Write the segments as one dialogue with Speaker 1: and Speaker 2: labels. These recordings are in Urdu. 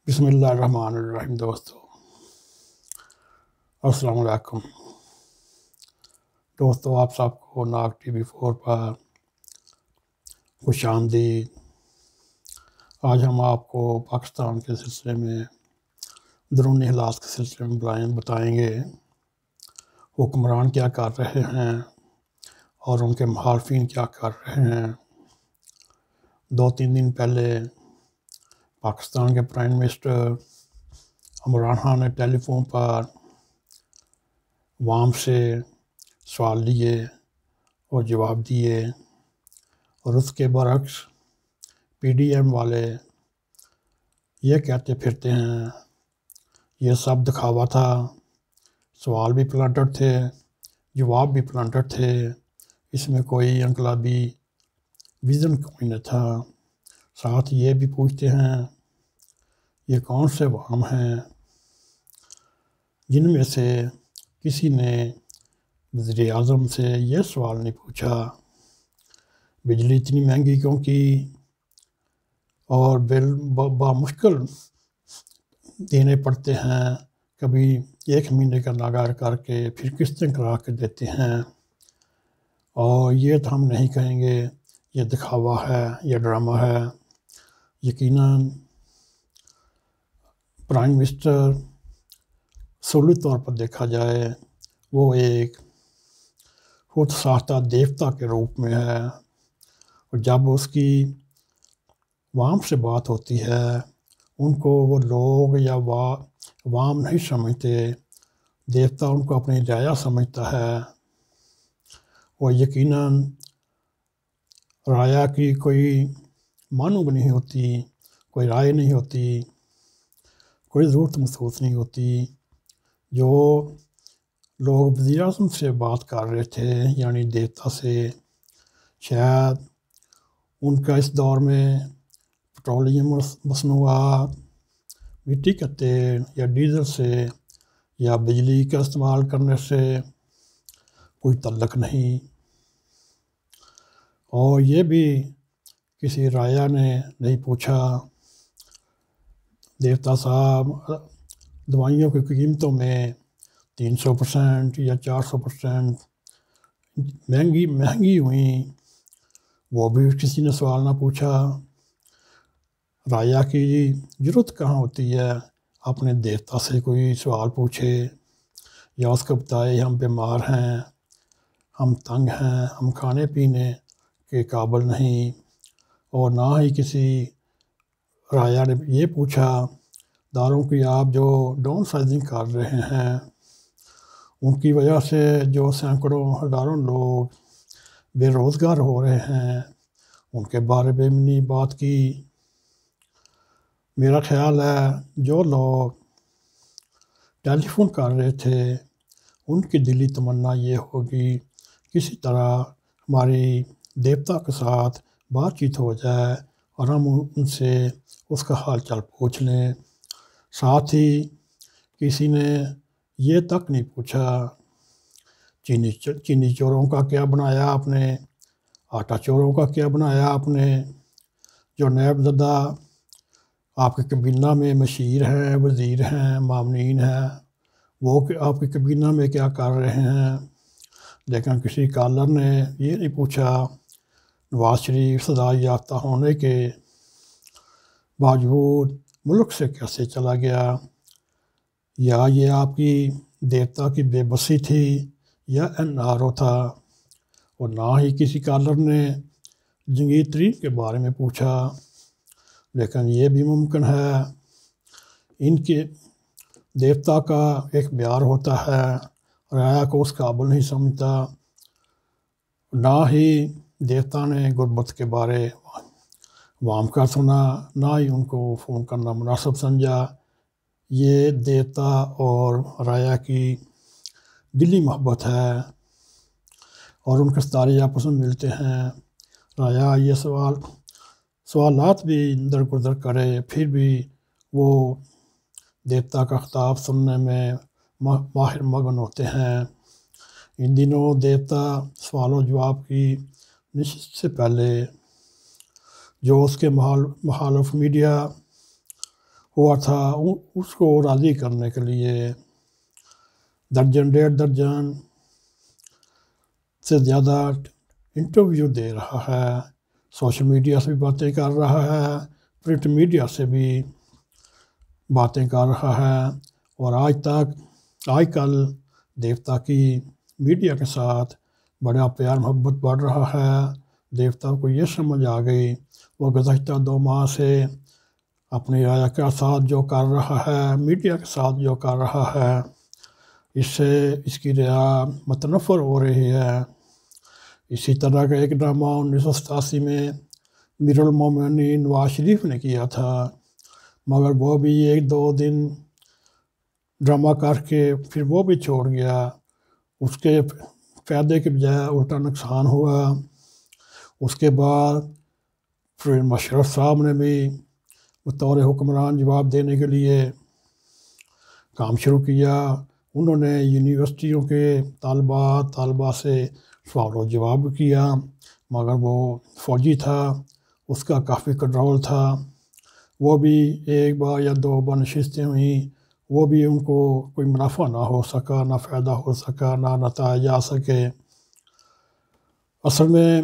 Speaker 1: بسم اللہ الرحمن الرحیم دوستو، السلام علیکم دوستو، آپ سب کو ناگ ٹی وی 4 پر خوش آمدید۔ آج ہم آپ کو پاکستان کے سلسلے میں درونی حالات کے سلسلے میں بتائیں گے حکمران کیا کر رہے ہیں اور ان کے مخالفین کیا کر رہے ہیں۔ 2-3 دن پہلے پاکستان کے پرائم منسٹر عمران خان نے ٹیلی فون پر عوام سے سوال لیے اور جواب دیے، اور اس کے برعکس پی ڈی ایم والے یہ کہتے پھرتے ہیں یہ سب دکھاوا تھا، سوال بھی پلانٹڈ تھے، جواب بھی پلانٹڈ تھے، اس میں کوئی انقلابی ویژن کوئی نہ تھا۔ ساتھ یہ بھی پوچھتے ہیں یہ کون سے عوام ہیں جن میں سے کسی نے وزیر اعظم سے یہ سوال نہیں پوچھا بجلی اتنی مہنگی کیوں کی، اور بل بامشکل دینے پڑتے ہیں، کبھی 1 مہینے کا ناگار کر کے پھر قسطیں کرا کے دیتے ہیں، اور یہ تو ہم نہیں کہیں گے یہ دکھاوا ہے، یہ ڈرامہ ہے۔ یقیناً پرائم منسٹر اصولی طور پر دیکھا جائے وہ ایک خود ساختہ دیوتا کے روپ میں ہے، اور جب اس کی عوام سے بات ہوتی ہے ان کو وہ لوگ یا عوام نہیں سمجھتے، دیوتا ان کو اپنی رعایا سمجھتا ہے، اور یقیناً رعایا کی کوئی مانو نہیں ہوتی، کوئی رائے نہیں ہوتی، کوئی ضرورت محسوس نہیں ہوتی۔ جو لوگ وزیر اعظم سے بات کر رہے تھے یعنی دیوتا سے، شاید ان کا اس دور میں پٹرولیم مصنوعات، مٹی کا تیل یا ڈیزل سے یا بجلی کا استعمال کرنے سے کوئی تعلق نہیں، اور یہ بھی کسی رعایا نے نہیں پوچھا دیوتا صاحب دوائیوں کی قیمتوں میں 300% یا 400% مہنگی ہوئیں، وہ بھی کسی نے سوال نہ پوچھا۔ رعایا کی ضرورت کہاں ہوتی ہے اپنے دیوتا سے کوئی سوال پوچھے یا اس کو بتائے ہم بیمار ہیں، ہم تنگ ہیں، ہم کھانے پینے کے قابل نہیں، اور نہ ہی کسی رعایا نے یہ پوچھا داروں کی آپ جو ڈاؤن سائزنگ کر رہے ہیں ان کی وجہ سے جو سینکڑوں ہزاروں لوگ بے روزگار ہو رہے ہیں ان کے بارے میں نہیں بات کی۔ میرا خیال ہے جو لوگ ٹیلی فون کر رہے تھے ان کی دلی تمنا یہ ہوگی کسی طرح ہماری دیوتا کے ساتھ بات چیت ہو جائے اور ہم ان سے اس کا حال چال پوچھ لیں۔ ساتھ ہی کسی نے یہ تک نہیں پوچھا چینی چوروں کا کیا بنایا آپ نے، آٹا چوروں کا کیا بنایا آپ نے، جو نیب زدہ آپ کے کابینہ میں مشیر ہیں، وزیر ہیں، معاونین ہیں، وہ آپ کے کابینہ میں کیا کر رہے ہیں۔ لیکن کسی کالر نے یہ نہیں پوچھا نواز شریف سزا یافتہ ہونے کے باوجود ملک سے کیسے چلا گیا، یا یہ آپ کی دیوتا کی بے بسی تھی یا این آر او تھا، اور نہ ہی کسی کالر نے جنگیر ترین کے بارے میں پوچھا۔ لیکن یہ بھی ممکن ہے ان کے دیوتا کا ایک بیار ہوتا ہے، رعایا کو اس قابل نہیں سمجھتا، نہ ہی دیوتا نے غربت کے بارے عوام کا سنا، نہ ہی ان کو فون کرنا مناسب سمجھا۔ یہ دیوتا اور رعایا کی دلی محبت ہے، اور ان کے ستارے آپس میں ملتے ہیں۔ رعایا یہ سوالات بھی درگزر کرے پھر بھی وہ دیوتا کا خطاب سننے میں ماہر مگن ہوتے ہیں۔ ان دنوں دیوتا سوال و جواب کی نشست سے پہلے جو اس کے مخالف میڈیا ہوا تھا، اس کو راضی کرنے کے لیے درجن 1.5 درجن سے زیادہ انٹرویو دے رہا ہے، سوشل میڈیا سے بھی باتیں کر رہا ہے، پرنٹ میڈیا سے بھی باتیں کر رہا ہے، اور آج کل دیوتا کی میڈیا کے ساتھ بڑا پیار محبت بڑھ رہا ہے۔ دیوتا کو یہ سمجھ آ گئی، وہ گزشتہ 2 ماہ سے اپنی رایا کے ساتھ جو کر رہا ہے، میڈیا کے ساتھ جو کر رہا ہے، اس سے اس کی ریا متنفر ہو رہی ہے۔ اسی طرح کا ایک ڈرامہ 1987 میں میر المومنین نواز شریف نے کیا تھا، مگر وہ بھی 1-2 دن ڈرامہ کر کے پھر وہ بھی چھوڑ گیا۔ اس کے فائدے کے بجائے الٹا نقصان ہوا۔ اس کے بعد پھر مشرف صاحب نے بھی بطور حکمران جواب دینے کے لیے کام شروع کیا۔ انہوں نے یونیورسٹیوں کے طالبہ سے سوال و جواب کیا، مگر وہ فوجی تھا، اس کا کافی کنٹرول تھا۔ وہ بھی 1 بار یا 2 بار نشستیں ہوئیں، وہ بھی ان کو کوئی منافع نہ ہو سکا، نہ فائدہ ہو سکا، نہ نتائج آ سکے۔ اصل میں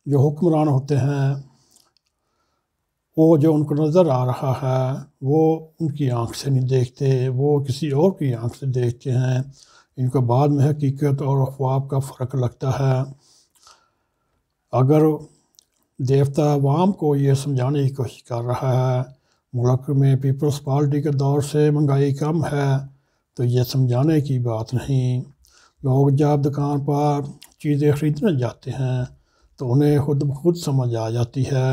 Speaker 1: جو حکمران ہوتے ہیں، وہ جو ان کو نظر آ رہا ہے وہ ان کی آنکھ سے نہیں دیکھتے، وہ کسی اور کی آنکھ سے دیکھتے ہیں۔ ان کو بعد میں حقیقت اور خواب کا فرق لگتا ہے۔ اگر دیوتا عوام کو یہ سمجھانے کی کوشش کر رہا ہے ملک میں پیپلز پارٹی کے دور سے مہنگائی کم ہے، تو یہ سمجھانے کی بات نہیں۔ لوگ جب دکان پر چیزیں خریدنے جاتے ہیں تو انہیں خود بخود سمجھ آ جاتی ہے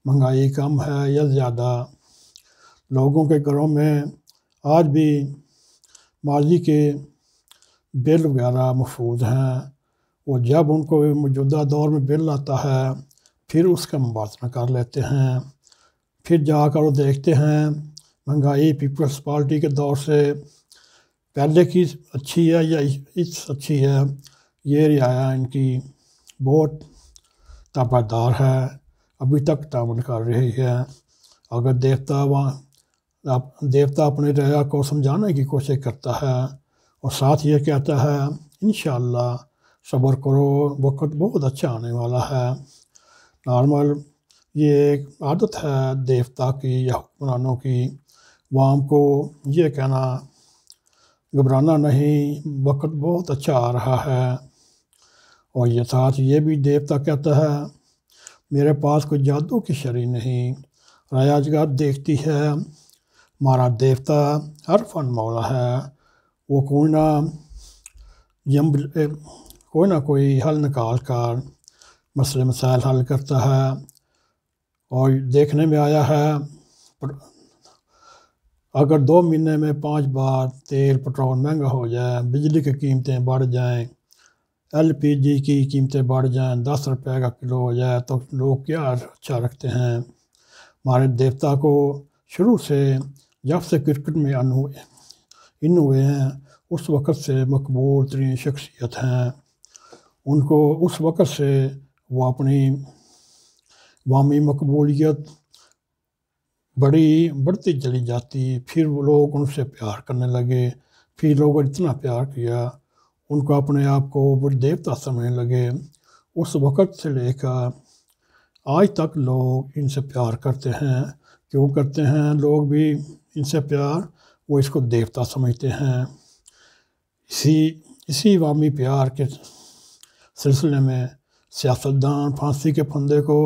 Speaker 1: مہنگائی کم ہے یا زیادہ۔ لوگوں کے گھروں میں آج بھی ماضی کے بل وغیرہ محفوظ ہیں، وہ جب ان کو موجودہ دور میں بل آتا ہے پھر اس کا موازنہ کر لیتے ہیں، پھر جا کر وہ دیکھتے ہیں مہنگائی پیپلز پارٹی کے دور سے پہلے کی اچھی ہے یا اس اچھی ہے۔ یہ رعایا ان کی بہت تابعدار ہے، ابھی تک تعاون کر رہی ہے۔ اگر دیوتا اپنے رعایا کو سمجھانے کی کوشش کرتا ہے اور ساتھ یہ کہتا ہے انشاءاللہ صبر کرو، وقت بہت اچھا آنے والا ہے۔ نارمل یہ ایک عادت ہے دیوتا کی یا حکمرانوں کی، عوام کو یہ کہنا گھبرانا نہیں، وقت بہت اچھا آ رہا ہے۔ اور یہ ساتھ یہ بھی دیوتا کہتا ہے میرے پاس کوئی جادو کی شرح نہیں، رایا جگت دیکھتی ہے، ہمارا دیوتا ہر فن مولا ہے، وہ کوئی نہ کوئی حل نکال کر مسئلے مسائل حل کرتا ہے۔ اور دیکھنے میں آیا ہے اگر 2 مہینے میں 5 بار تیل پٹرول مہنگا ہو جائے، بجلی کی قیمتیں بڑھ جائیں، LPG کی قیمتیں بڑھ جائیں، 10 روپے کا کلو ہو جائے تو لوگ کیا اچھا رکھتے ہیں۔ ہمارے دیوتا کو شروع سے جب سے کرکٹ میں ان ہوئے ہیں اس وقت سے مقبول ترین شخصیت ہیں۔ ان کو اس وقت سے وہ اپنی عوامی مقبولیت بڑھتی چلی جاتی، پھر وہ لوگ ان سے پیار کرنے لگے، پھر لوگوں نے اتنا پیار کیا ان کو اپنے آپ کو بڑے دیوتا سمجھنے لگے۔ اس وقت سے لے کر آج تک لوگ ان سے پیار کرتے ہیں۔ کیوں کرتے ہیں لوگ بھی ان سے پیار؟ وہ اس کو دیوتا سمجھتے ہیں۔ اسی عوامی پیار کے سلسلے میں سیاستدان پھانسی کے پھندے کو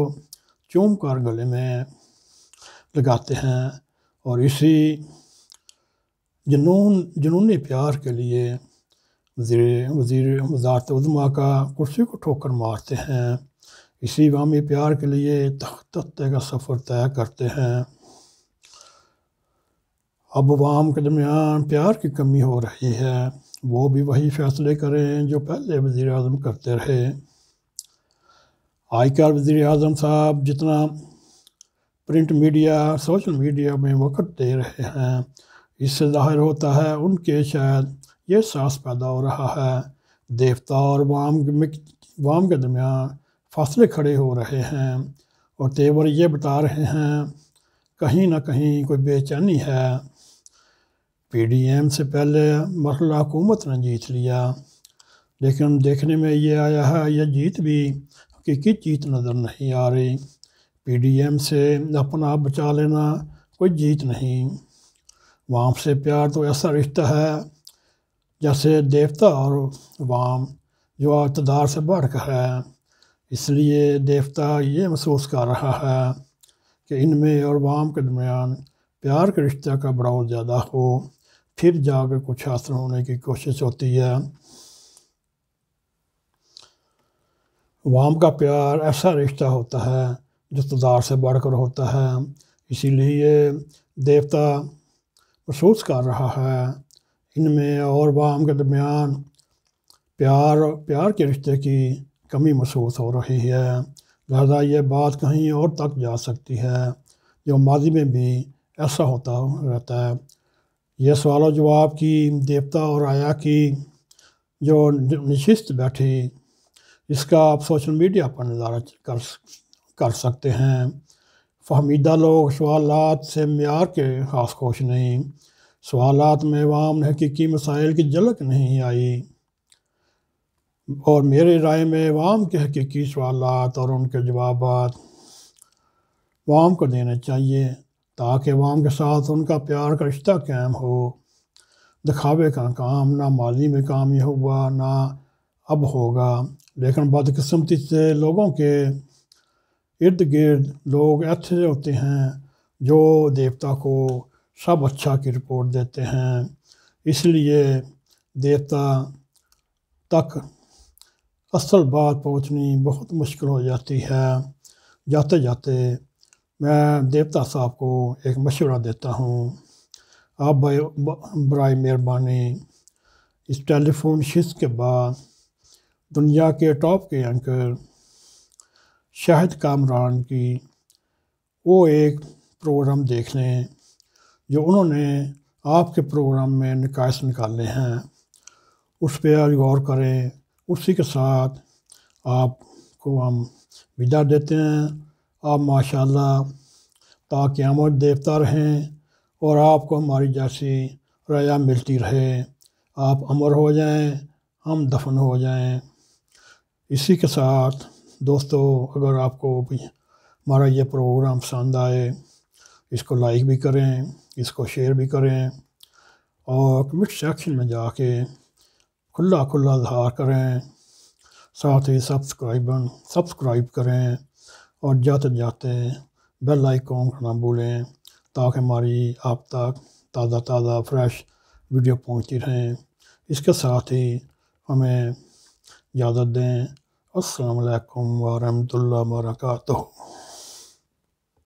Speaker 1: چوم کر گلے میں لگاتے ہیں، اور اسی جنونی پیار کے لیے وزارت عظمیٰ کا کرسی کو ٹھوکر مارتے ہیں، اسی عوامی پیار کے لیے تختے کا سفر طے کرتے ہیں۔ اب عوام کے درمیان پیار کی کمی ہو رہی ہے، وہ بھی وہی فیصلے کریں جو پہلے وزیر اعظم کرتے رہے۔ آج کل وزیر اعظم صاحب جتنا پرنٹ میڈیا سوشل میڈیا میں وقت دے رہے ہیں، اس سے ظاہر ہوتا ہے ان کے شاید یہ احساس پیدا ہو رہا ہے دیوتا اور عوام کے درمیان فاصلے کھڑے ہو رہے ہیں، اور تیور یہ بتا رہے ہیں کہیں نہ کہیں کوئی بے چینی ہے۔ پی ڈی ایم سے پہلے مرحلہ حکومت نے جیت لیا، لیکن دیکھنے میں یہ آیا ہے یہ جیت بھی حقیقی جیت نظر نہیں آ رہی۔ پی ڈی ایم سے اپنا آپ بچا لینا کوئی جیت نہیں۔ عوام سے پیار تو ایسا رشتہ ہے جیسے دیوتا اور عوام جو اقتدار سے بڑھ کر ہے۔ اس لیے دیوتا یہ محسوس کر رہا ہے کہ ان میں اور عوام کے درمیان پیار کے رشتہ کا بڑھاؤ زیادہ ہو، پھر جا کے کچھ حاصل ہونے کی کوشش ہوتی ہے۔ عوام کا پیار ایسا رشتہ ہوتا ہے جو اقتدار سے بڑھ کر ہوتا ہے۔ اسی لیے دیوتا محسوس کر رہا ہے ان میں اور عوام کے درمیان پیار کے رشتے کی کمی محسوس ہو رہی ہے، لہذا یہ بات کہیں اور تک جا سکتی ہے، جو ماضی میں بھی ایسا ہوتا رہتا ہے۔ یہ سوال و جواب کی دیوتا اور آیا کی جو نشست بیٹھی، اس کا آپ سوشل میڈیا پر نظارہ کر سکتے ہیں۔ فہمیدہ لوگ سوالات سے معیار کے خاص خوش نہیں۔ سوالات میں عوام نے حقیقی مسائل کی جھلک نہیں آئی، اور میرے رائے میں عوام کے حقیقی سوالات اور ان کے جوابات عوام کو دینے چاہیے، تاکہ عوام کے ساتھ ان کا پیار کا رشتہ قائم ہو۔ دکھاوے کا کام نہ ماضی میں کام یہ ہوا نہ اب ہوگا، لیکن بدقسمتی سے لوگوں کے ارد گرد لوگ ایسے ہوتے ہیں جو دیوتا کو سب اچھا کی رپورٹ دیتے ہیں۔ اس لیے دیوتا تک اصل بات پہنچنی بہت مشکل ہو جاتی ہے۔ جاتے جاتے میں دیوتا صاحب کو ایک مشورہ دیتا ہوں، آپ برائے مہربانی اس ٹیلی فون نشست کے بعد دنیا کے ٹاپ کے اینکر شاہد کامران کی وہ ایک پروگرام دیکھ لیں جو انہوں نے آپ کے پروگرام میں نکائص نکالے ہیں، اس پہ غور کریں۔ اسی کے ساتھ آپ کو ہم ودا دیتے ہیں۔ آپ ماشاءاللہ تا قیامت دیوتا رہیں اور آپ کو ہماری جیسی رعایا ملتی رہے، آپ امر ہو جائیں، ہم دفن ہو جائیں۔ اسی کے ساتھ دوستو، اگر آپ کو بھی ہمارا یہ پروگرام پسند آئے، اس کو لائک بھی کریں، اس کو شیئر بھی کریں، اور کمنٹ سیکشن میں جا کے کھلا اظہار کریں، ساتھ ہی سبسکرائب کریں، اور جاتے جاتے بیل آئیکن نہ بھولیں، تاکہ ہماری آپ تک تازہ فریش ویڈیو پہنچتی رہیں۔ اس کے ساتھ ہی ہمیں اجازت دیں۔ السلام علیکم ورحمۃ اللہ وبرکاتہ۔